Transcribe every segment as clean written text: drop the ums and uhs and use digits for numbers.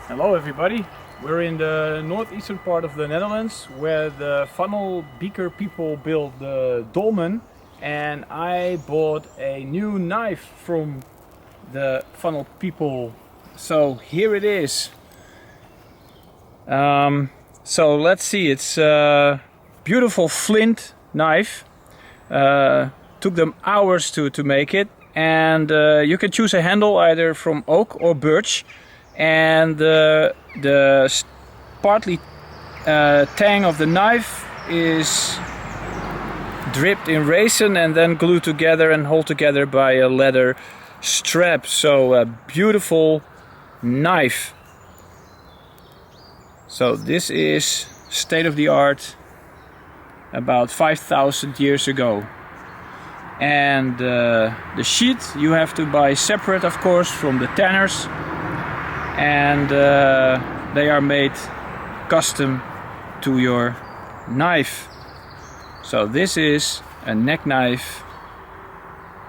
Hello everybody, we're in the northeastern part of the Netherlands where the funnel beaker people build the dolmen, and I bought a new knife from the funnel people. So here it is. So let's see, it's a beautiful flint knife. Took them hours to make it, and you can choose a handle either from oak or birch. And the partly tang of the knife is dripped in resin and then glued together and held together by a leather strap. So a beautiful knife. So this is state of the art, about 5,000 years ago. And the sheath you have to buy separate, of course, from the tanners. And they are made custom to your knife. So this is a neck knife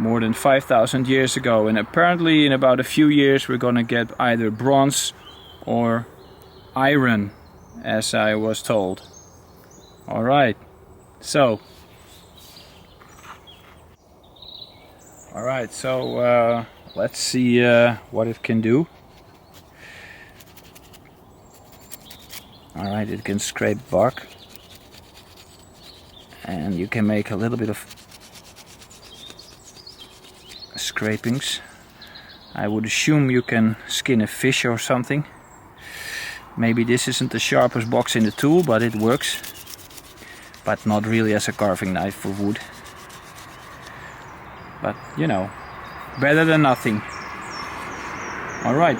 more than 5,000 years ago, and apparently in about a few years we're gonna get either bronze or iron, as I was told. Alright, so let's see what it can do. Alright, it can scrape bark, and you can make a little bit of scrapings. I would assume you can skin a fish or something. Maybe this isn't the sharpest box in the tool, but it works. But not really as a carving knife for wood. But you know, better than nothing. Alright.